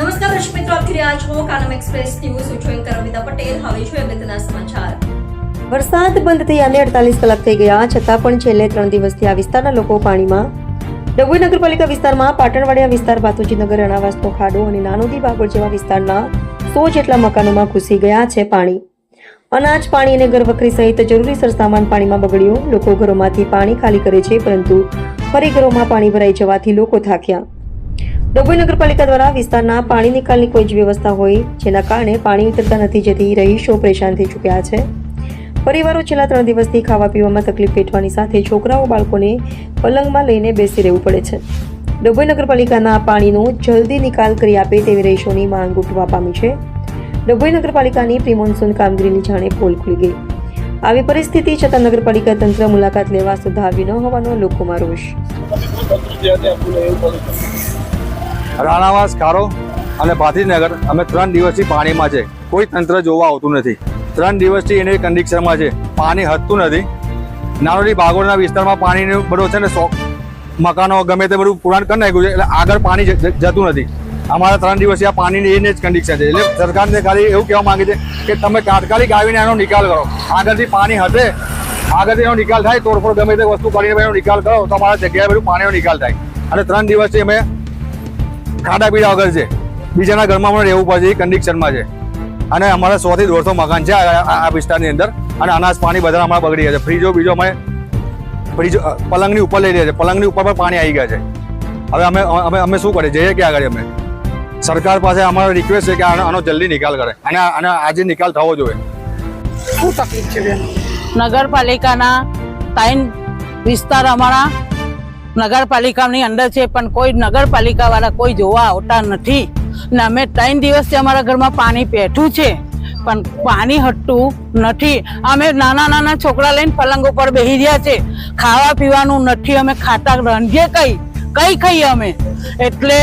નમસ્કાર દર્શક મિત્રો, આપ જોઈ રહ્યા છો કાનમ એક્સપ્રેસ ન્યૂઝ. હું છું એન્કર અમિતા પટેલ. હવે જોઈએ અગત્યના સમાચાર. વરસાદ બંધ થયાને 48 કલાક થઈ ગયા છતાં પણ છેલ્લે 3 દિવસથી આ વિસ્તારના લોકો પાણીમાં. ડભોઈ નગરપાલિકા વિસ્તારમાં પાટણવાડિયા વિસ્તાર, ભાતુજીનગર, રણાવાસનો ખાડો અને નાનોદી બાગોળ જેવા વિસ્તારના 100 જેટલા મકાનોમાં ઘૂસી ગયા છે પાણી. અનાજ, પાણી અને ઘરવખરી સહિત જરૂરી સરસામાન પાણીમાં બગડ્યું. લોકો ઘરોમાંથી પાણી ખાલી કરે છે, પરંતુ ફરી ઘરોમાં પાણી ભરાઈ જવાથી લોકો થાક્યા. ડભોઈ નગરપાલિકા દ્વારા વિસ્તારના પાણી નિકાલની કોઈ જ વ્યવસ્થા હોય જેના કારણે પાણી ઉતરતા નથી, જેથી રહીશો પરેશાન થઈ ચૂક્યા છે. પરિવારો છેલ્લા 3 દિવસથી ખાવા પીવામાં તકલીફ વેઠવાની સાથે છોકરાઓ બાળકોને પલંગમાં લઈને બેસી રહેવું પડે છે. ડભોઈ નગરપાલિકાના પાણીનો જલ્દી નિકાલ કરી આપે તેવી રહીશોની માંગ ઉઠવા પામી છે. ડભોઈ નગરપાલિકાની પ્રી મોન્સૂન કામગીરીની જાણે પોલ ખુલી ગઈ. આવી પરિસ્થિતિ છતાં નગરપાલિકા તંત્ર મુલાકાત લેવા સુદ્ધા આવી ન હોવાનો લોકોમાં રોષ. રાણાવાસ, ખારો અને ભાતીનગર અમે 3 દિવસથી પાણીમાં છે. કોઈ તંત્ર જોવા આવતું નથી. 3 દિવસથી એની કન્ડિશનમાં છે, પાણી હટતું નથી. નાનોડી બાગોળના વિસ્તારમાં પાણીનું બધું છે ને, મકાનો ગમે તે બધું પુરાણ કરી નાખ્યું છે, એટલે આગળ પાણી જતું નથી. અમારા 3 દિવસથી આ પાણીની એની જ કન્ડિશન છે. એટલે સરકારને ખાલી એવું કહેવા માંગે છે કે તમે તાત્કાલિક આવીને એનો નિકાલ કરો. આગળથી પાણી હટે, આગળથી એનો નિકાલ થાય, તોડફોડ ગમે તે વસ્તુ કરીને એનો નિકાલ કરો તો અમારા જગ્યાએ બધું પાણીનો નિકાલ થાય. અને 3 દિવસથી અમે ખાડા પીડા વગર છે, બીજાના ઘરમાં પણ રહેવું પડે એ કન્ડિશનમાં છે. અને અમારા 100 થી 150 મકાન છે આ વિસ્તારની અંદર, અને અનાજ પાણી બધા અમારા બગડી ગયા છે. ફ્રીજો બીજો અમે પલંગની ઉપર લઈ રહ્યા છે, પલંગની ઉપર પણ પાણી આવી ગયા છે. હવે અમે શું કરીએ, જઈએ ક્યાં આગળ? અમે સરકાર પાસે અમારો રિક્વેસ્ટ છે કે આનો જલ્દી નિકાલ કરે, અને આજે નિકાલ થવો જોઈએ. શું તકલીફ છે બેન? નગરપાલિકાના 3 વિસ્તાર અમારા નગરપાલિકાની અંદર છે, પણ કોઈ નગરપાલિકા વાળા કોઈ જોવા આવતા નથી. ને અમે 3 દિવસથી અમારા ઘરમાં પાણી બેઠું છે, પણ પાણી હટતું નથી. અમે નાના છોકરા લઈને પલંગ ઉપર બેસી રહ્યા છે, ખાવા પીવાનું નથી. અમે ખાતા રાંધીએ કઈ ખાઈએ અમે? એટલે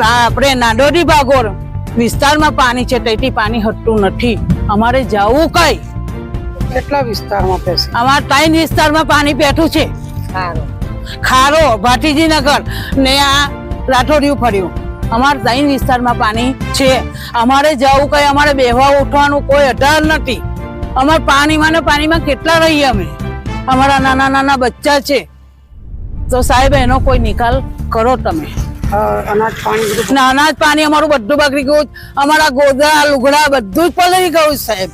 આપણે નાનોડી બાગોળ વિસ્તારમાં પાણી છે, તેથી પાણી હટતું નથી. અમારે જવું કઈ? કેટલા વિસ્તારમાં બેસે? અમારા 3 વિસ્તારમાં પાણી બેઠું છે. ખારો, ભાતીજીનગર ને આ રાઠોડિયું ફર્યું. અમારા 3 વિસ્તારમાં પાણી છે. અમારે જવું કઈ, અમારે બેહવા ઉઠવાનું કોઈ આધાર નથી. અમારે પાણીમાં કેટલા રહીએ અમે? અમારા નાના બચ્ચા છે, તો સાહેબ એનો કોઈ નિકાલ કરો તમે. અનાજ પાણી અમારું બધું બગડી ગયું. અમારા ગોદડા લુગડા બધું જ પલળી ગયું સાહેબ.